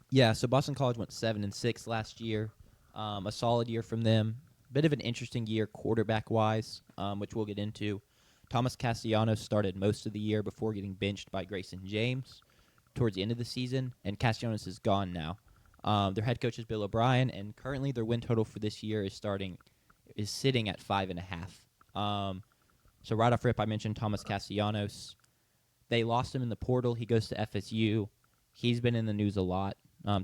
Yeah, so Boston College went 7-6 last year. A solid year from them. Bit of an interesting year quarterback-wise, which we'll get into. Thomas Castellanos started most of the year before getting benched by Grayson James towards the end of the season, and Castellanos is gone now. Their head coach is Bill O'Brien, and currently their win total for this year is sitting at 5.5. So right off rip, I mentioned Thomas Castellanos. They lost him in the portal. He goes to FSU. He's been in the news a lot,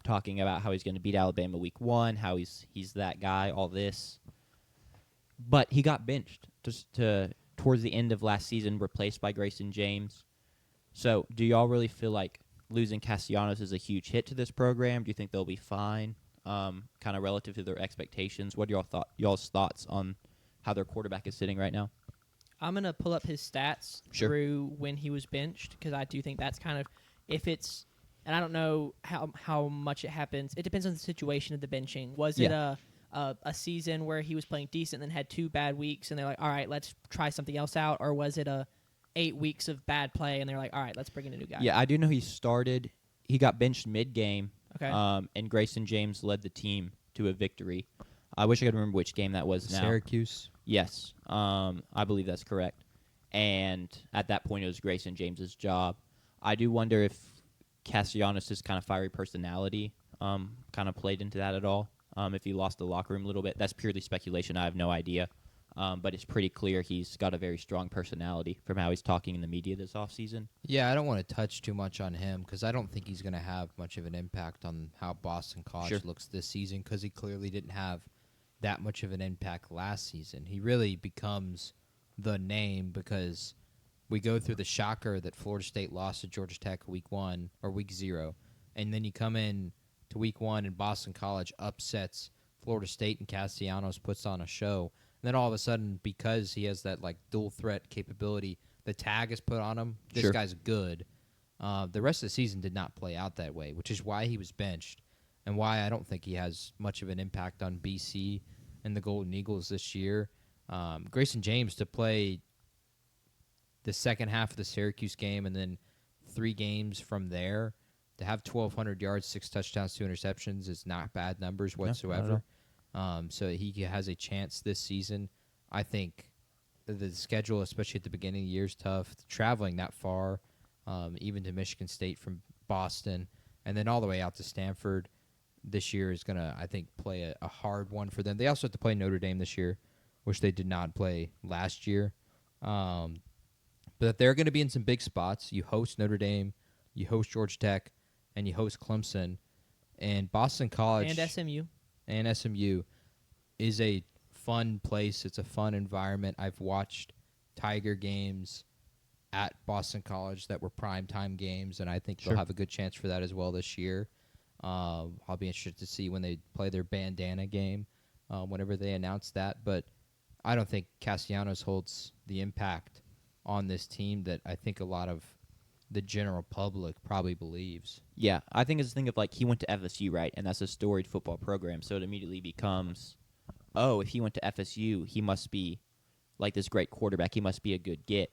talking about how he's going to beat Alabama week 1, how he's that guy, all this. But he got benched towards the end of last season, replaced by Grayson James. So do y'all really feel like losing Castellanos is a huge hit to this program? Do you think they'll be fine, kind of relative to their expectations? What are y'all's thoughts on how their quarterback is sitting right now? I'm going to pull up his stats through when he was benched, because I do think that's kind of, if it's, and I don't know how much it happens. It depends on the situation of the benching. Was it a season where he was playing decent and then had 2 bad weeks and they're like, all right, let's try something else out? Or was it 8 weeks of bad play and they're like, all right, let's bring in a new guy? Yeah, I do know he got benched mid-game, okay. And Grayson James led the team to a victory. I wish I could remember which game that was now. Syracuse? Yes, I believe that's correct. And at that point, it was Grayson James's job. I do wonder if Castellanos' kind of fiery personality kind of played into that at all. If he lost the locker room a little bit. That's purely speculation. I have no idea. But it's pretty clear he's got a very strong personality from how he's talking in the media this offseason. Yeah, I don't want to touch too much on him because I don't think he's going to have much of an impact on how Boston College looks this season, because he clearly didn't have that much of an impact last season. He really becomes the name because we go through the shocker that Florida State lost to Georgia Tech week 0, and then you come in to week 1 and Boston College upsets Florida State and Castellanos puts on a show. And then all of a sudden, because he has that like dual threat capability, the tag is put on him. This guy's good. The rest of the season did not play out that way, which is why he was benched and why I don't think he has much of an impact on BC and the Golden Eagles this year. Grayson James to play the second half of the Syracuse game and then 3 games from there, to have 1,200 yards, 6 touchdowns, 2 interceptions is not bad numbers whatsoever. So he has a chance this season. I think the schedule, especially at the beginning of the year, is tough. Traveling that far, even to Michigan State from Boston, and then all the way out to Stanford this year is going to, I think, play a hard one for them. They also have to play Notre Dame this year, which they did not play last year. But they're going to be in some big spots. You host Notre Dame, you host Georgia Tech, and you host Clemson. And Boston College And SMU is a fun place. It's a fun environment. I've watched Tiger games at Boston College that were primetime games, and I think they'll have a good chance for that as well this year. I'll be interested to see when they play their bandana game, whenever they announce that. But I don't think Castellanos holds the impact on this team that I think a lot of the general public probably believes. Yeah, I think it's a thing of like he went to FSU, right? And that's a storied football program. So it immediately becomes, oh, if he went to FSU, he must be like this great quarterback. He must be a good get.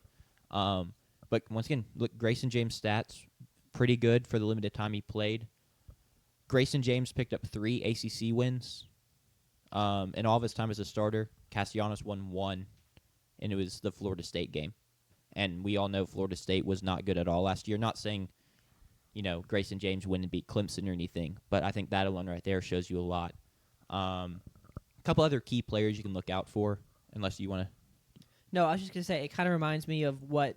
But once again, look, Grayson James' stats, pretty good for the limited time he played. Grayson James picked up 3 ACC wins. In all of his time as a starter, Castellanos won 1, and it was the Florida State game. And we all know Florida State was not good at all last year. Not saying, Grayson James wouldn't beat Clemson or anything, but I think that alone right there shows you a lot. A couple other key players you can look out for, unless you want to. No, I was just going to say, it kind of reminds me of what,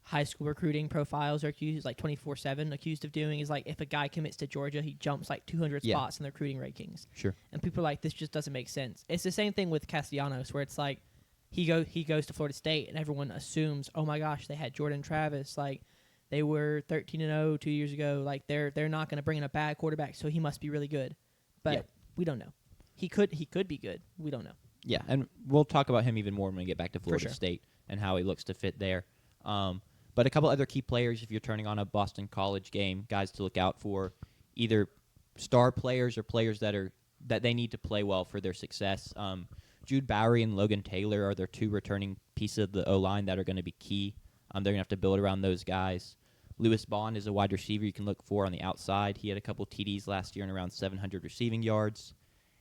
high school recruiting profiles are accused, 24/7 accused of doing, is if a guy commits to Georgia, he jumps 200 spots in the recruiting rankings. Sure. And people are like, this just doesn't make sense. It's the same thing with Castellanos, where it's he goes to Florida State, and everyone assumes, oh my gosh, they had Jordan Travis, they were 13-0 2 years ago, they're not going to bring in a bad quarterback, so he must be really good. But we don't know. He could be good. We don't know. Yeah, and we'll talk about him even more when we get back to Florida State and how he looks to fit there. But a couple other key players, if you're turning on a Boston College game, guys to look out for, either star players or players that they need to play well for their success. Jude Bowery and Logan Taylor are their 2 returning pieces of the O-line that are going to be key. They're going to have to build around those guys. Lewis Bond is a wide receiver you can look for on the outside. He had a couple TDs last year and around 700 receiving yards.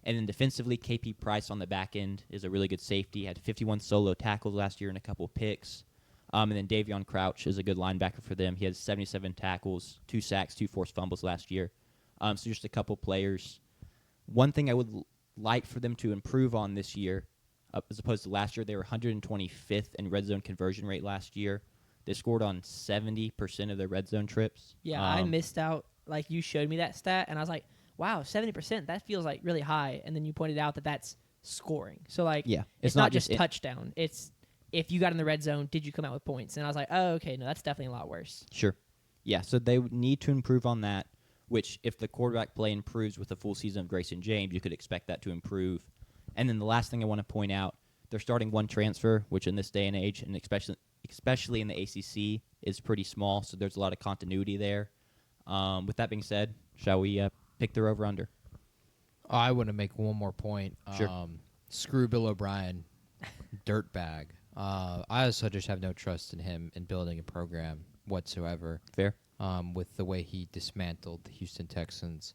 And then defensively, KP Price on the back end is a really good safety. He had 51 solo tackles last year and a couple picks. And then Davion Crouch is a good linebacker for them. He has 77 tackles, 2 sacks, 2 forced fumbles last year. So just a couple players. One thing I would like for them to improve on this year, as opposed to last year, they were 125th in red zone conversion rate last year. They scored on 70% of their red zone trips. Yeah, I missed out. Like, you showed me that stat, and I was like, wow, 70%, that feels like really high. And then you pointed out that that's scoring. So, like, yeah, it's not just touchdown. It's if you got in the red zone, did you come out with points? And I was like, oh, okay, no, that's definitely a lot worse. Sure. Yeah, so they would need to improve on that, which if the quarterback play improves with a full season of Grayson James, you could expect that to improve. And then the last thing I want to point out, they're starting one transfer, which in this day and age, and especially in the ACC, is pretty small, so there's a lot of continuity there. With that being said, shall we pick their over-under? I want to make one more point. Sure. Screw Bill O'Brien, dirtbag. I also just have no trust in him in building a program whatsoever. Fair. With the way he dismantled the Houston Texans,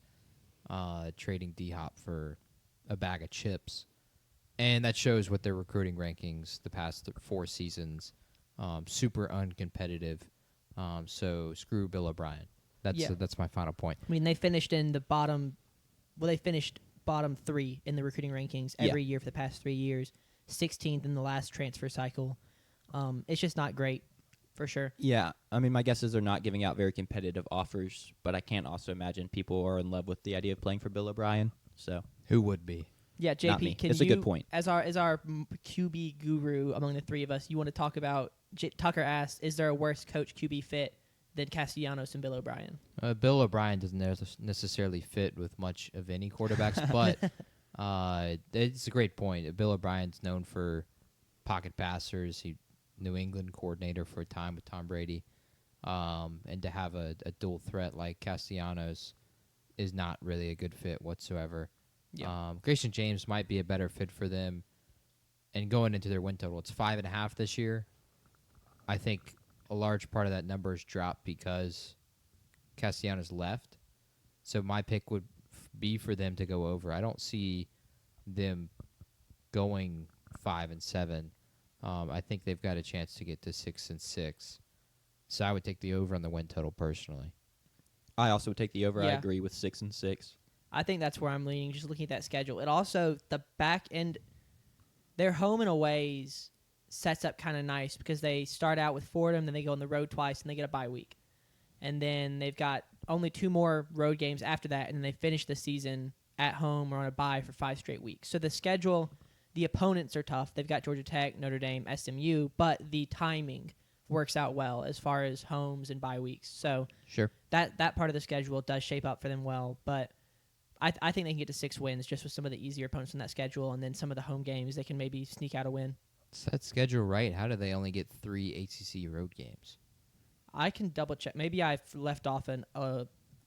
trading D-Hop for a bag of chips. And that shows what their recruiting rankings the past 4 seasons. Super uncompetitive. So screw Bill O'Brien. That's my final point. I mean, they finished in the bottom. Well, they finished bottom 3 in the recruiting rankings every year for the past 3 years. 16th in the last transfer cycle. It's just not great, for sure. Yeah, I mean, my guess is they're not giving out very competitive offers, but I can't also imagine people are in love with the idea of playing for Bill O'Brien. So who would be? Yeah, Not me. JP, can It's you, a good point. as our QB guru among the 3 of us, you want to talk about? Tucker asked, "Is there a worse coach QB fit than Castellanos and Bill O'Brien?" Bill O'Brien doesn't necessarily fit with much of any quarterbacks, but it's a great point. Bill O'Brien's known for pocket passers. He New England coordinator for a time with Tom Brady, and to have a dual threat like Castellanos is not really a good fit whatsoever. Yeah. Grayson James might be a better fit for them. And going into their win total, it's 5.5 this year. I think a large part of that number is dropped because Castellanos left. So my pick would be for them to go over. I don't see them going 5-7. I think they've got a chance to get to 6-6. So I would take the over on the win total personally. I also would take the over. I Yeah. agree with 6-6. I think that's where I'm leaning, just looking at that schedule. It also, the back end, their home and aways sets up kind of nice because they start out with Fordham, then they go on the road twice, and they get a bye week. And then they've got only 2 more road games after that, and then they finish the season at home or on a bye for 5 straight weeks. So the schedule, the opponents are tough. They've got Georgia Tech, Notre Dame, SMU, but the timing works out well as far as homes and bye weeks. So Sure. that part of the schedule does shape up for them well, but I think they can get to 6 wins just with some of the easier opponents on that schedule, and then some of the home games they can maybe sneak out a win. Is that schedule right? How do they only get 3 ACC road games? I can double check. Maybe I've left off an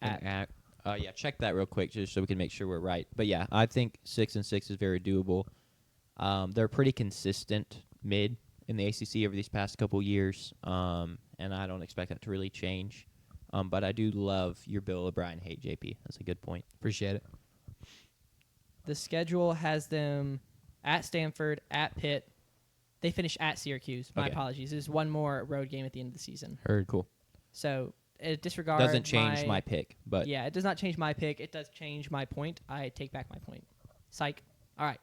Yeah, check that real quick just so we can make sure we're right. But yeah, I think 6-6 is very doable. They're pretty consistent mid in the ACC over these past couple years, and I don't expect that to really change. But I do love your Bill O'Brien hate, JP. That's a good point. Appreciate it. The schedule has them at Stanford, at Pitt. They finish at Syracuse. My Okay. apologies. There's one more road game at the end of the season. Heard. Cool. So disregard. Doesn't change my pick, but yeah, it does not change my pick. It does change my point. I take back my point. Psych. All right.